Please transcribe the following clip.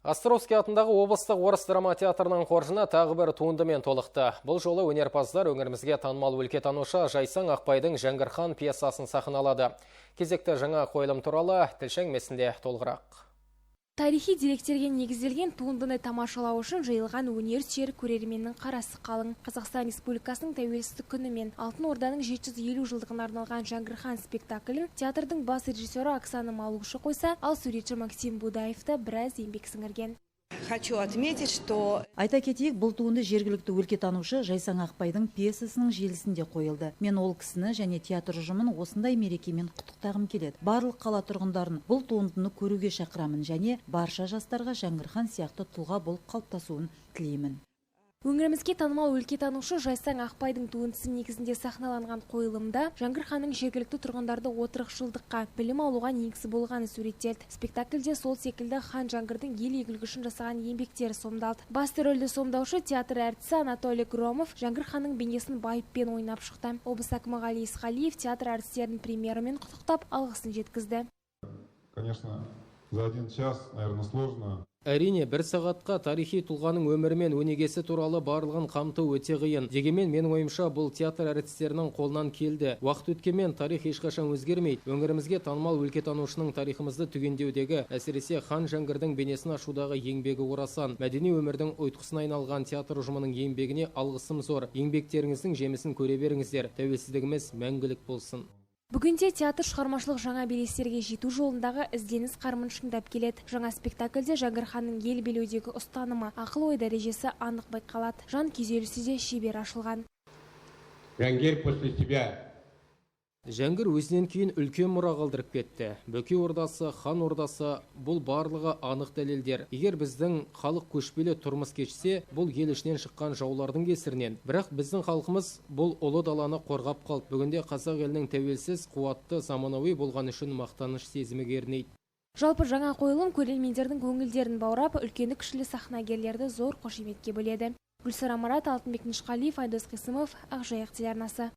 Островский атындағы облыстық орыс драма театрының қоржына тағы бір туындымен толықты. Бұл жолы өнерпаздар өңірімізге танымал өлкетанушы Жайсаң Ақпайдың Жәңгірхан пьесасын сахналады. Кезекті жаңа қойылым туралы тілші әңгімесінде толығырақ. Тарихи деректерге негізделген туындыны тамашалау үшін жиылған өнер сүйер көрерменнің қарасы қалың. Қазақстан Республикасының тәуелсіздік күні мен Алтын Орданың 750 жылдығына арналған Жәңгірхан спектаклін театрдың бас режиссері Оксана Малушы қойса, ал суретші Максим Будаев та біраз еңбек сіңірген. Хочу отметить, что... Айта кетейік, бұл туынды жергілікті өлкетанушы Жайсаң Ақпайдың пьесасының желісінде қойылды. Мен ол кісіні және театр ұжымын осындай мерекемен құттықтағым келеді. Барлық қала тұрғындарын бұл туындыны көруге шақырамын және барша жастарға Жәңгірхан сияқты тұлға болып қалыптасуын тілеймін. Өңірімізге танымал өлкетанушы Жайсаң Ақпайдың туындысы негізінде сахналанған қойылымда Жәңгірханның жергілікті тұрғындарды отырықшылдыққа, білім алуға негізі болғаны суреттелді. Спектакльде сол секілді хан Жәңгірдің ел игілігі үшін жасаған еңбектері сомдалды. Басты рөлді сомдаушы театр әртісі Анатолий Громов Жәңгірханның бейнесін байыппен ойнап шықты. Облыс әкімі Ғали Исқалиев театр әртістерін премьерамен құттықтап алғысын жеткізді. Конечно, за 1 час, наверное, сложно. Әрине, бір сағатқа тарихи тұлғаның өмірі мен өнегесі туралы барлығын қамту өте қиын. Дегенмен менің ойымша бұл театр әртістерінің қолынан келді. Уақыт өткенмен тарих ешқашан өзгермейді. Өңірімізге танымал өлкетанушының тарихымызды түгендеудегі, әсіресе хан Жәңгірдің бейнесін ашудағы еңбегі орасан. Мәдени өмірдің ұйытқысына айналған театр ұжымының еңбегіне алғысым зор. Еңбектеріңіздің жемісін көре беріңіздер. Тәуелсіздігіміз мәңгілік болсын. Бүгінде театр шығармашылық жаңа белестерге жету жолындағы ізденіс қарымын шыңдап келеді. Жаңа спектакльде Жәңгірханның ел билеудегі ұстанымы, ақыл-ой дәрежесі анық байқалады. Жан күйзелісі де шебер ашылған. Жәңгір өзінен кейін үлкен мұра қалдырып кетті. Бөкей ордасы, хан ордасы, бұл барлығы анық дәлелдер. Егер біздің халық көшпелі тұрмыс кешсе, бұл ел ішінен шыққан жаулардың кесірінен. Бірақ біздің халқымыз бұл ұлы даланы қорғап қалды. Бүгінде қазақ елінің тәуелсіз, қуатты, заманауи болған үшін мақтаныш сезімі кернейді. Жалпы жаңа қойылым көрермендердің көңілдерін баурап, үлкені кішілі сахнагерлерді зор қошеметке бөледі. Гүлсара Марат, Алтынбек Нышқалиев, Айдос Қисымов, Ақжайық телеарнасы.